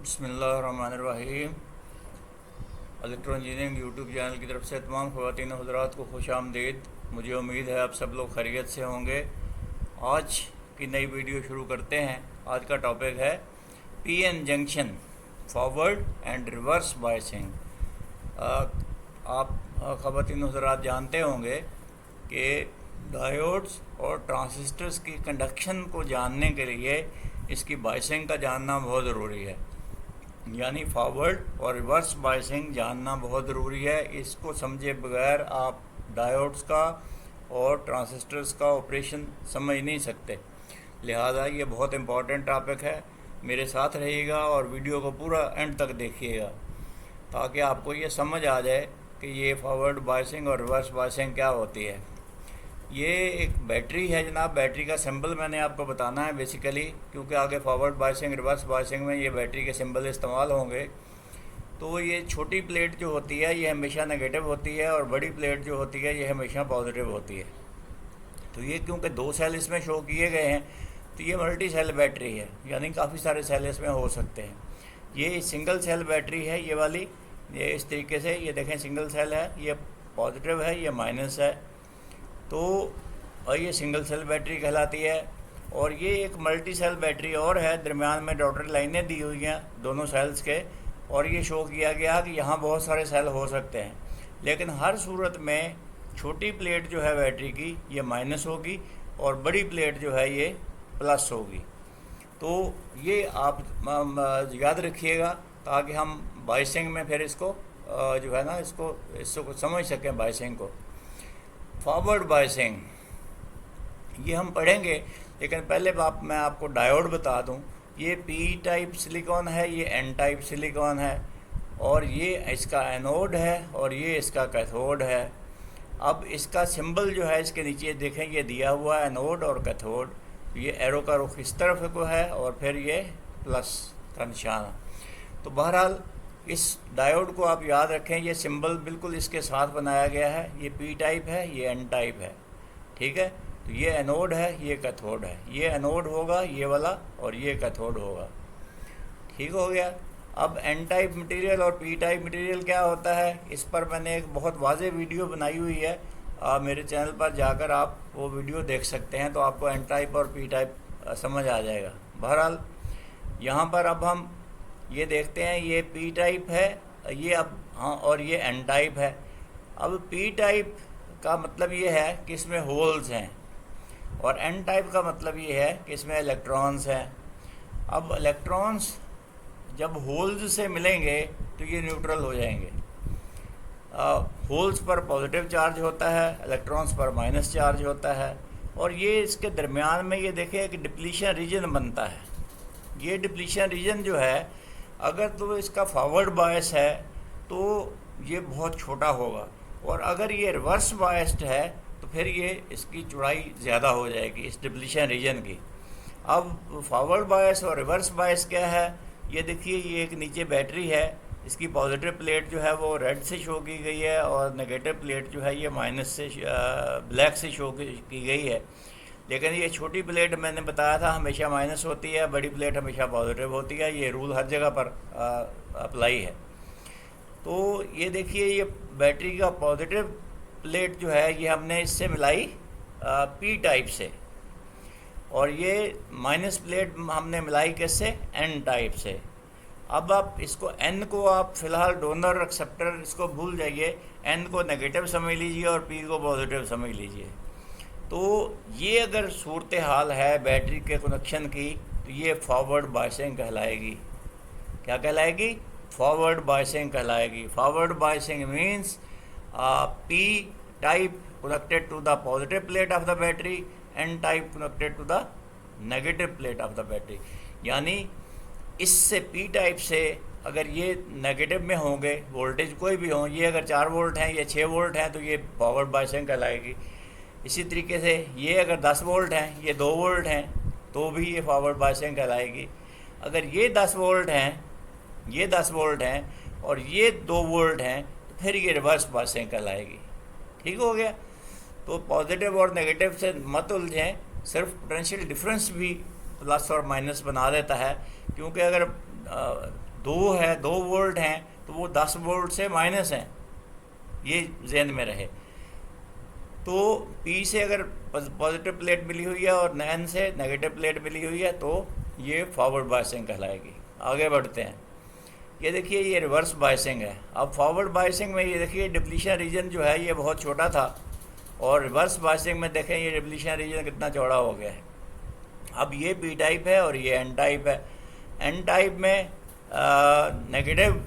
बिस्मिल्लाहिर्रहमानिर्रहीम। Electro engineering YouTube channel की तरफ से तमाम ख़वातीन हज़रात को खुश आमदीद। मुझे उम्मीद है आप सब लोग खैरियत से होंगे। आज की नई वीडियो शुरू करते हैं। आज का टॉपिक है PN junction, forward and reverse biasing. आप ख़वातीन हज़रात जानते होंगे कि डायोड्स और ट्रांजिस्टर्स की कंडक्शन को जानने के लिए इसकी बायसिंग का जानना बहुत ज़रूरी है। यानी फॉरवर्ड और रिवर्स बायसिंग जानना बहुत ज़रूरी है। इसको समझे बगैर आप डायोड्स का और ट्रांजिस्टर्स का ऑपरेशन समझ नहीं सकते। लिहाजा ये बहुत इम्पॉर्टेंट टॉपिक है। मेरे साथ रहिएगा और वीडियो को पूरा एंड तक देखिएगा ताकि आपको ये समझ आ जाए कि ये फॉरवर्ड बायसिंग और रिवर्स बायसिंग क्या होती है। ये एक बैटरी है जनाब। बैटरी का सिंबल मैंने आपको बताना है बेसिकली, क्योंकि आगे फॉरवर्ड बायसिंग रिवर्स बायसिंग में ये बैटरी के सिंबल इस्तेमाल होंगे। तो ये छोटी प्लेट जो होती है ये हमेशा नेगेटिव होती है और बड़ी प्लेट जो होती है ये हमेशा पॉजिटिव होती है। तो ये क्योंकि दो सेल इसमें शो किए गए हैं तो ये मल्टी सेल बैटरी है, यानी काफ़ी सारे सेल इसमें हो सकते हैं। ये सिंगल सेल बैटरी है ये वाली। ये इस तरीके से ये देखें, सिंगल सेल है, ये पॉजिटिव है, ये माइनस है। तो ये सिंगल सेल बैटरी कहलाती है। और ये एक मल्टी सेल बैटरी और है, दरमियान में डॉटेड लाइनें दी हुई हैं दोनों सेल्स के, और ये शो किया गया कि यहाँ बहुत सारे सेल हो सकते हैं। लेकिन हर सूरत में छोटी प्लेट जो है बैटरी की ये माइनस होगी और बड़ी प्लेट जो है ये प्लस होगी। तो ये आप याद रखिएगा ताकि हम बायसिंग में फिर इसको जो है ना इसको समझ सकें बायसिंग को। फॉरवर्ड बायसिंग ये हम पढ़ेंगे, लेकिन पहले मैं आपको डायोड बता दूं। ये पी टाइप सिलिकॉन है, ये एन टाइप सिलिकॉन है, और ये इसका एनोड है और ये इसका कैथोड है। अब इसका सिंबल जो है इसके नीचे देखें, ये दिया हुआ है एनोड और कैथोड। ये एरो का रुख इस तरफ को है और फिर ये प्लस का निशान। तो बहरहाल इस डायोड को आप याद रखें, ये सिंबल बिल्कुल इसके साथ बनाया गया है। ये पी टाइप है, ये एन टाइप है, ठीक है। तो ये एनोड है, ये कैथोड है। ये एनोड होगा ये वाला और ये कैथोड होगा, ठीक हो गया। अब एन टाइप मटेरियल और पी टाइप मटेरियल क्या होता है, इस पर मैंने एक बहुत वाज़ेह वीडियो बनाई हुई है। मेरे चैनल पर जाकर आप वो वीडियो देख सकते हैं, तो आपको एन टाइप और पी टाइप समझ आ जाएगा। बहरहाल यहाँ पर अब हम ये देखते हैं, ये पी टाइप है ये, अब हाँ, और ये एन टाइप है। अब पी टाइप का मतलब ये है कि इसमें होल्स हैं, और एन टाइप का मतलब ये है कि इसमें इलेक्ट्रॉन्स हैं। अब इलेक्ट्रॉन्स जब होल्स से मिलेंगे तो ये न्यूट्रल हो जाएंगे। होल्स पर पॉजिटिव चार्ज होता है, इलेक्ट्रॉन्स पर माइनस चार्ज होता है, और ये इसके दरमियान में ये देखें एक डिप्लीशन रीजन बनता है। ये डिप्लीशन रीजन जो है, अगर तो इसका फॉरवर्ड बायस है तो ये बहुत छोटा होगा, और अगर ये रिवर्स बायस्ड है तो फिर ये इसकी चौड़ाई ज़्यादा हो जाएगी इस डिप्लीशन रीजन की। अब फॉरवर्ड बायस और रिवर्स बायस क्या है, ये देखिए, ये एक नीचे बैटरी है, इसकी पॉजिटिव प्लेट जो है वो रेड से शो की गई है और नेगेटिव प्लेट जो है ये माइनस से ब्लैक से शो की गई है। लेकिन ये छोटी प्लेट मैंने बताया था हमेशा माइनस होती है, बड़ी प्लेट हमेशा पॉजिटिव होती है। ये रूल हर जगह पर अप्लाई है। तो ये देखिए, ये बैटरी का पॉजिटिव प्लेट जो है ये हमने इससे मिलाई पी टाइप से, और ये माइनस प्लेट हमने मिलाई किससे, एन टाइप से। अब आप इसको एन को आप फ़िलहाल डोनर एक्सेप्टर इसको भूल जाइए, एन को नेगेटिव समझ लीजिए और पी को पॉजिटिव समझ लीजिए। तो ये अगर सूरत हाल है बैटरी के कनेक्शन की, तो ये फॉरवर्ड बायसिंग कहलाएगी। क्या कहलाएगी? फॉरवर्ड बायसिंग कहलाएगी। Forward biasing means P type connected to the positive plate of the battery, N type connected to the negative plate of the battery. यानी इससे पी टाइप से अगर ये नेगेटिव में होंगे, वोल्टेज कोई भी हो, ये अगर 4 वोल्ट हैं या 6 वोल्ट हैं तो ये फॉरवर्ड बायसिंग कहलाएगी। इसी तरीके से ये अगर 10 वोल्ट हैं, ये 2 वोल्ट हैं, तो भी ये फॉरवर्ड बायसिंग कहलाएगी। अगर ये 10 वोल्ट हैं, ये 10 वोल्ट हैं और ये 2 वोल्ट हैं, तो फिर ये रिवर्स बायसिंग कहलाएगी। ठीक हो गया। तो पॉजिटिव और नेगेटिव से मत उलझें, सिर्फ पोटेंशियल डिफरेंस भी प्लस और माइनस बना देता है, क्योंकि अगर 2 है, 2 वोल्ट हैं, तो वो 10 वोल्ट से माइनस हैं, ये जहन में रहे। तो P से अगर पॉजिटिव प्लेट मिली हुई है और N से नेगेटिव प्लेट मिली हुई है तो ये फॉरवर्ड बायसिंग कहलाएगी। आगे बढ़ते हैं। ये देखिए ये रिवर्स बायसिंग है। अब फॉरवर्ड बायसिंग में ये देखिए डिप्लीशन रीजन जो है ये बहुत छोटा था, और रिवर्स बायसिंग में देखें ये डिप्लीशन रीजन कितना चौड़ा हो गया है। अब ये P टाइप है और ये N टाइप है। N टाइप में नेगेटिव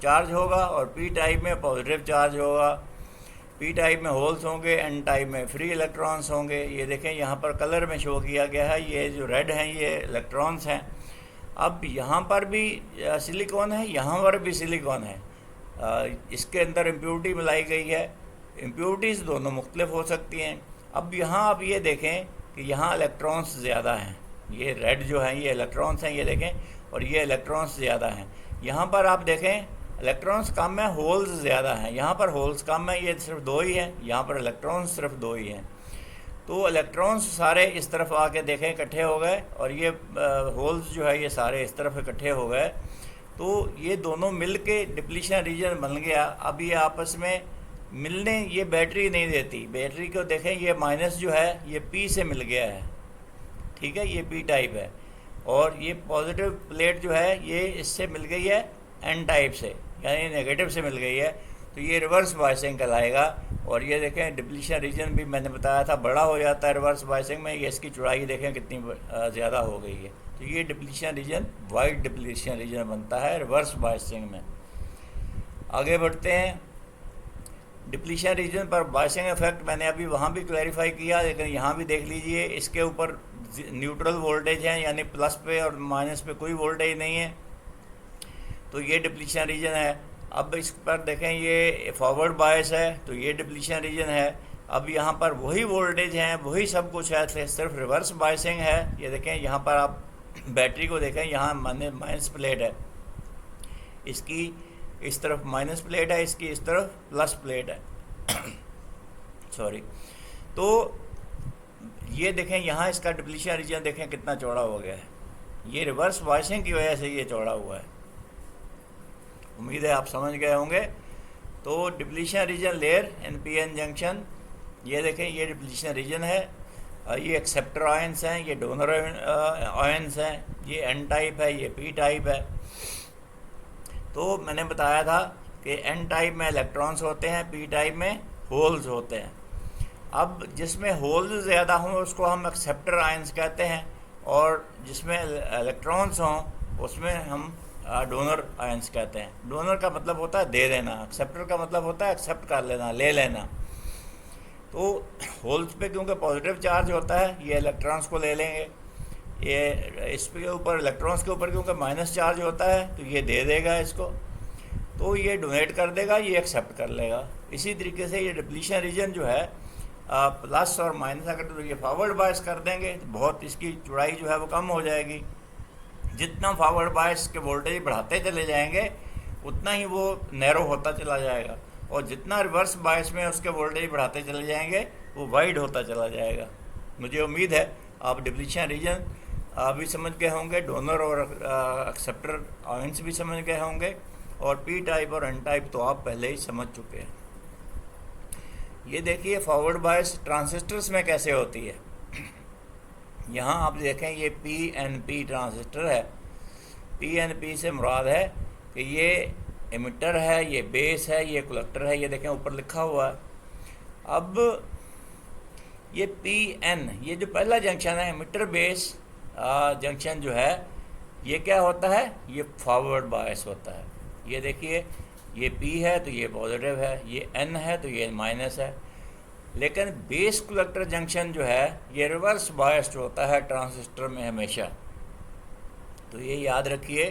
चार्ज होगा और P टाइप में पॉजिटिव चार्ज होगा। P टाइप में होल्स होंगे, N टाइप में फ्री इलेक्ट्रॉन्स होंगे। ये देखें यहाँ पर कलर में शो किया गया है, ये जो रेड हैं ये इलेक्ट्रॉन्स हैं। अब यहाँ पर भी सिलिकॉन है, यहाँ पर भी सिलिकॉन है। इसके अंदर इम्प्योरिटी मिलाई गई है। इम्प्योरिटीज़ दोनों मुख्तलिफ हो सकती हैं। अब यहाँ आप ये देखें कि यहाँ इलेक्ट्रॉन्स ज़्यादा हैं, ये रेड जो हैं ये इलेक्ट्रॉन्स हैं, ये देखें, और ये इलेक्ट्रॉन्स ज़्यादा हैं। यहाँ पर आप देखें इलेक्ट्रॉन्स कम है, होल्स ज़्यादा हैं। यहाँ पर होल्स कम है, ये सिर्फ 2 ही हैं, यहाँ पर इलेक्ट्रॉन्स सिर्फ 2 ही हैं। तो इलेक्ट्रॉन्स सारे इस तरफ आके देखें इकट्ठे हो गए, और ये होल्स जो है ये सारे इस तरफ इकट्ठे हो गए। तो ये दोनों मिल के डिप्लीशन रीजन बन गया। अब ये आपस में मिलने, ये बैटरी नहीं देती। बैटरी को देखें ये माइनस जो है ये P से मिल गया है, ठीक है, ये P टाइप है, और ये पॉजिटिव प्लेट जो है ये इससे मिल गई है N टाइप से, यानी नेगेटिव से मिल गई है। तो ये रिवर्स बायसिंग कहलाएगा। और ये देखें डिप्लीशन रीजन भी मैंने बताया था बड़ा हो जाता है रिवर्स बायसिंग में। ये इसकी चौड़ाई देखें कितनी ज़्यादा हो गई है। तो ये depletion region wide depletion region बनता है रिवर्स बायसिंग में। आगे बढ़ते हैं। डिप्लीशन रीजन पर बायसिंग इफेक्ट मैंने अभी वहाँ भी क्लैरिफाई किया, लेकिन यहाँ भी देख लीजिए, इसके ऊपर न्यूट्रल वोल्टेज है, यानी प्लस पे और माइनस पे कोई वोल्टेज नहीं है। तो ये डिप्लीशन रीजन है। अब इस पर देखें ये फॉरवर्ड बायस है, तो ये डिप्लीशन रीजन है। अब यहाँ पर वही वोल्टेज हैं, वही सब कुछ है, सिर्फ रिवर्स बायसिंग है। ये देखें यहाँ पर आप बैटरी को देखें, यहाँ माइनस प्लेट है, इसकी इस तरफ माइनस प्लेट है, इसकी इस तरफ प्लस प्लेट है सॉरी। तो ये देखें यहाँ इसका डिप्लीशन रीजन देखें कितना चौड़ा हो गया है। ये रिवर्स बायसिंग की वजह से ये चौड़ा हुआ है। उम्मीद है आप समझ गए होंगे। तो depletion region layer NPN junction, ये देखें ये डिप्लीशन रीजन है। ये एक्सेप्टर आयंस हैं, ये डोनर आयंस हैं, ये N टाइप है, ये P टाइप है। तो मैंने बताया था कि N टाइप में इलेक्ट्रॉन्स होते हैं, P टाइप में होल्स होते हैं। अब जिसमें होल्स ज़्यादा हों उसको हम एक्सेप्टर आयंस कहते हैं, और जिसमें इलेक्ट्रॉन्स हों उसमें हम डोनर आयंस कहते हैं। डोनर का मतलब होता है दे देना, एक्सेप्टर का मतलब होता है एक्सेप्ट कर लेना, ले लेना। तो होल्स पे क्योंकि पॉजिटिव चार्ज होता है, ये इलेक्ट्रॉन्स को ले लेंगे। ये इस पे ऊपर इलेक्ट्रॉन्स के ऊपर क्योंकि माइनस चार्ज होता है तो ये दे देगा इसको, तो ये डोनेट कर देगा, ये एक्सेप्ट कर लेगा। इसी तरीके से ये डिप्लीशन रीजन जो है प्लस और माइनस अगर तो ये फॉरवर्ड बायस कर देंगे तो बहुत इसकी चौड़ाई जो है वो कम हो जाएगी। जितना फॉरवर्ड बायस के वोल्टेज बढ़ाते चले जाएंगे उतना ही वो नैरो होता चला जाएगा, और जितना रिवर्स बायस में उसके वोल्टेज बढ़ाते चले जाएंगे वो वाइड होता चला जाएगा। मुझे उम्मीद है आप डिप्लीशन रीजन भी समझ गए होंगे, डोनर और एक्सेप्टर आयंस भी समझ गए होंगे, और P टाइप और N टाइप तो आप पहले ही समझ चुके हैं। ये देखिए फॉरवर्ड बायस ट्रांजिस्टर्स में कैसे होती है। यहाँ आप देखें ये PNP ट्रांजिस्टर है। PNP से मुराद है कि ये एमिटर है, ये बेस है, ये कलेक्टर है, ये देखें ऊपर लिखा हुआ है। अब ये PN, ये जो पहला जंक्शन है एमिटर बेस जंक्शन जो है, ये क्या होता है, ये फॉरवर्ड बायस होता है। ये देखिए ये P है तो ये पॉजिटिव है, ये N है तो ये माइनस है। लेकिन बेस कलेक्टर जंक्शन जो है ये रिवर्स बायस्ड होता है ट्रांजिस्टर में हमेशा। तो ये याद रखिए,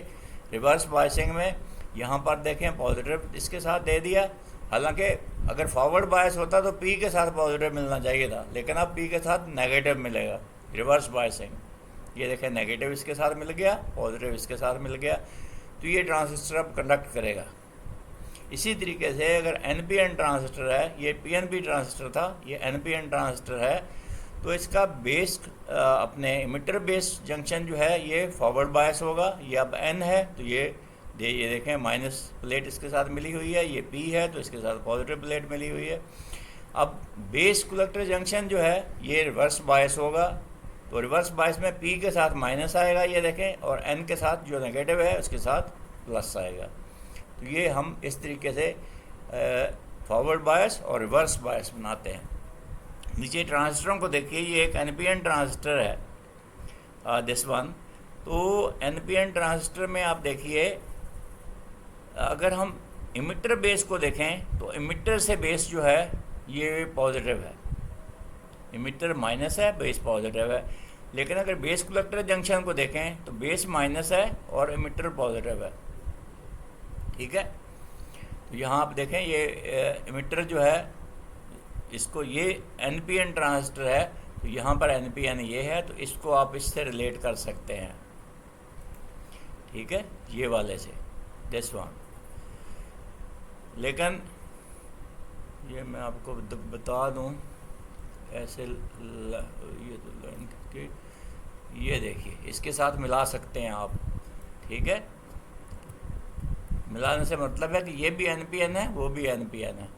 रिवर्स बायसिंग में यहाँ पर देखें पॉजिटिव इसके साथ दे दिया, हालांकि अगर फॉरवर्ड बायस होता तो P के साथ पॉजिटिव मिलना चाहिए था, लेकिन अब P के साथ नेगेटिव मिलेगा। रिवर्स बायसिंग, ये देखें नेगेटिव इसके साथ मिल गया, पॉजिटिव इसके साथ मिल गया, तो ये ट्रांजिस्टर अब कंडक्ट करेगा। इसी तरीके से अगर NPN ट्रांजिस्टर है, ये PNP ट्रांजिस्टर था, ये NPN ट्रांजिस्टर है, तो इसका बेस अपने इमिटर बेस जंक्शन जो है ये फॉरवर्ड बायस होगा। ये अब N है तो ये देखें माइनस प्लेट इसके साथ मिली हुई है, ये P है तो इसके साथ पॉजिटिव प्लेट मिली हुई है। अब बेस कलेक्टर जंक्शन जो है ये रिवर्स बायस होगा, तो रिवर्स बायस में P के साथ माइनस आएगा ये देखें, और N के साथ जो नेगेटिव है उसके साथ प्लस आएगा। तो ये हम इस तरीके से फॉरवर्ड बायस और रिवर्स बायस बनाते हैं। नीचे ट्रांजिस्टरों को देखिए, ये एक NPN ट्रांजिस्टर है दिस वन। तो NPN ट्रांजिस्टर में आप देखिए, अगर हम इमिटर बेस को देखें तो इमिटर से बेस जो है ये पॉजिटिव है, इमिटर माइनस है, बेस पॉजिटिव है। लेकिन अगर बेस कलेक्टर जंक्शन को देखें तो बेस माइनस है और इमिटर पॉजिटिव है। ठीक है, तो यहाँ आप देखें ये इमिटर जो है इसको, ये NPN ट्रांजिस्टर है तो यहाँ पर NPN ये है, तो इसको आप इससे रिलेट कर सकते हैं। ठीक है, ये वाले से दिस वन। लेकिन ये मैं आपको बता दूं ऐसे ये तो लाइन के, ये देखिए इसके साथ मिला सकते हैं आप। ठीक है, मिलाने से मतलब है कि ये भी NPN है, वो भी NPN है,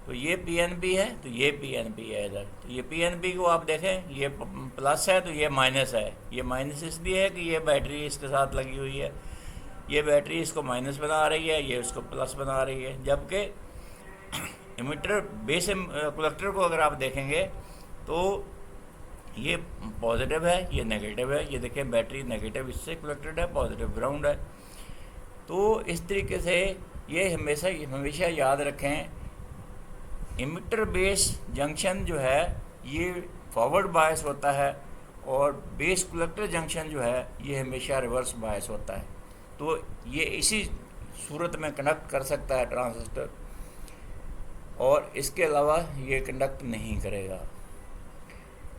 तो ये PNP है तो ये PNP है इधर। तो ये PNP को आप देखें, ये प्लस है तो ये माइनस है। ये माइनस इसलिए है कि ये बैटरी इसके साथ लगी हुई है, ये बैटरी इसको माइनस बना रही है, ये उसको प्लस बना रही है। जबकि इमिटर बेस कलेक्टर को अगर आप देखेंगे तो ये पॉजिटिव है, ये नेगेटिव है। ये देखें बैटरी नेगेटिव इससे कलेक्टेड है, पॉजिटिव ग्राउंड है। तो इस तरीके से ये हमेशा याद रखें, इमिटर बेस जंक्शन जो है ये फॉरवर्ड बायस होता है और बेस कलेक्टर जंक्शन जो है ये हमेशा रिवर्स बायस होता है। तो ये इसी सूरत में कंडक्ट कर सकता है ट्रांजिस्टर, और इसके अलावा ये कंडक्ट नहीं करेगा।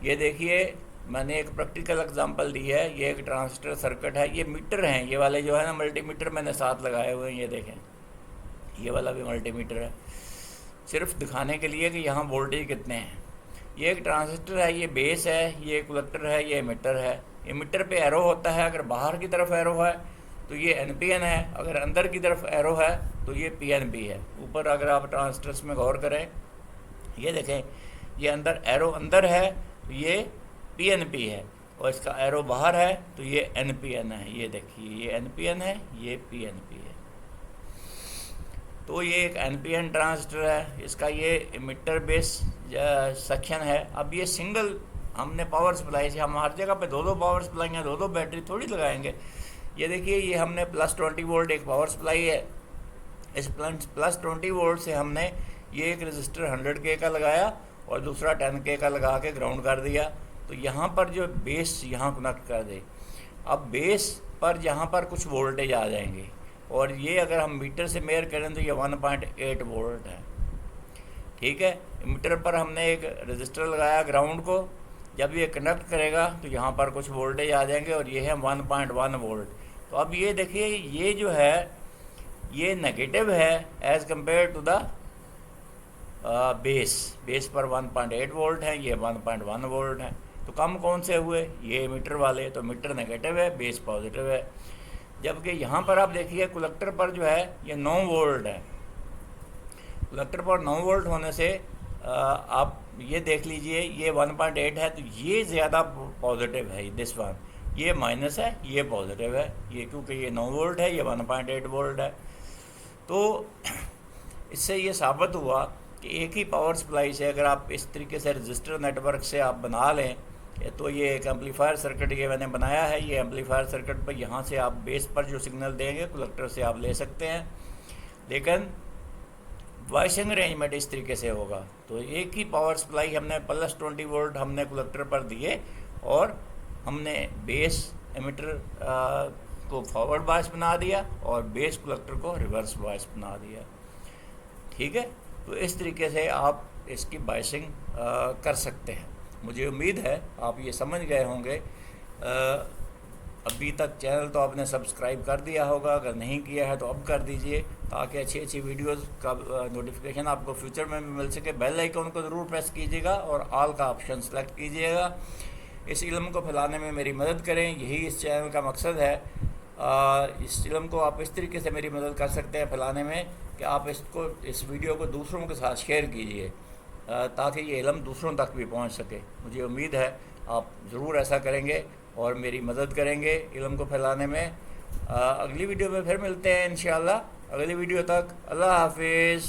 ये देखिए मैंने एक प्रैक्टिकल एग्जांपल दी है, ये एक ट्रांजिस्टर सर्किट है। ये मीटर हैं, ये वाले जो है ना मल्टीमीटर मैंने साथ लगाए हुए हैं, ये देखें ये वाला भी मल्टीमीटर है, सिर्फ दिखाने के लिए कि यहाँ वोल्टेज कितने हैं। ये एक ट्रांजिस्टर है, ये बेस है, ये कलेक्टर है, ये इमिटर है। इमिटर पे एरो होता है, अगर बाहर की तरफ एरो है तो ये NPN है, अगर अंदर की तरफ एरो है तो ये PNP है। ऊपर अगर आप ट्रांजिस्टर्स में गौर करें, ये देखें ये अंदर एरो अंदर है तो ये PNP है, और इसका एरो बाहर है तो ये NPN है। ये देखिए ये NPN है, ये PNP है। तो ये एक NPN ट्रांजिस्टर है, इसका ये इमिटर बेस सेक्शन है। अब ये सिंगल हमने पावर सप्लाई से, हम हर जगह पे दो पावर सप्लाई हैं, दो बैटरी थोड़ी लगाएंगे। ये देखिए ये हमने +20 वोल्ट एक पावर सप्लाई है, इस +20 वोल्ट से हमने ये एक रजिस्टर 100K का लगाया और दूसरा 10K का लगा के ग्राउंड कर दिया। तो यहाँ पर जो बेस यहाँ कनेक्ट कर दे, अब बेस पर यहाँ पर कुछ वोल्टेज आ जाएंगे, और ये अगर हम मीटर से मेयर करें तो ये 1.8 वोल्ट है। ठीक है, मीटर पर हमने एक रजिस्टर लगाया ग्राउंड को, जब ये कनेक्ट करेगा तो यहाँ पर कुछ वोल्टेज आ जाएंगे, और ये है 1.1 वोल्ट। तो अब ये देखिए ये जो है ये नेगेटिव है as compare to the base पर 1.8 वोल्ट है, ये 1.1 वोल्ट है। तो कम कौन से हुए, ये मीटर वाले, तो मीटर नेगेटिव है, बेस पॉजिटिव है। जबकि यहाँ पर आप देखिए कलेक्टर पर जो है ये 9 वोल्ट है। कलेक्टर पर 9 वोल्ट होने से आप ये देख लीजिए ये 1.8 है, तो ये ज़्यादा पॉजिटिव है दिस वन, ये माइनस है, ये पॉजिटिव है, ये क्योंकि ये 9 वोल्ट है, ये 1.8 वोल्ट है। तो इससे ये साबित हुआ कि एक ही पावर सप्लाई से अगर आप इस तरीके से रजिस्टर नेटवर्क से आप बना लें, तो ये एक एम्पलीफायर सर्किट ये मैंने बनाया है। ये एम्पलीफायर सर्किट पर यहाँ से आप बेस पर जो सिग्नल देंगे कलेक्टर से आप ले सकते हैं, लेकिन वाइसिंग अरेंजमेंट इस तरीके से होगा। तो एक ही पावर सप्लाई हमने +20 वोल्ट हमने कलेक्टर पर दिए, और हमने बेस एमिटर को फॉरवर्ड बायस बना दिया और बेस कलेक्टर को रिवर्स बायस बना दिया। ठीक है, तो इस तरीके से आप इसकी बायसिंग कर सकते हैं। मुझे उम्मीद है आप ये समझ गए होंगे। अभी तक चैनल तो आपने सब्सक्राइब कर दिया होगा, अगर नहीं किया है तो अब कर दीजिए, ताकि अच्छी अच्छी वीडियोस का नोटिफिकेशन आपको फ्यूचर में भी मिल सके। बेल आइकन को ज़रूर प्रेस कीजिएगा और ऑल का ऑप्शन सेलेक्ट कीजिएगा। इस इल्म को फैलाने में मेरी मदद करें, यही इस चैनल का मकसद है। इस इल्म को आप इस तरीके से मेरी मदद कर सकते हैं फैलाने में कि आप इस वीडियो को दूसरों के साथ शेयर कीजिए, ताकि ये इल्म दूसरों तक भी पहुंच सके। मुझे उम्मीद है आप ज़रूर ऐसा करेंगे और मेरी मदद करेंगे इल्म को फैलाने में। अगली वीडियो में फिर मिलते हैं इंशाअल्लाह। अगली वीडियो तक अल्लाह हाफिज़।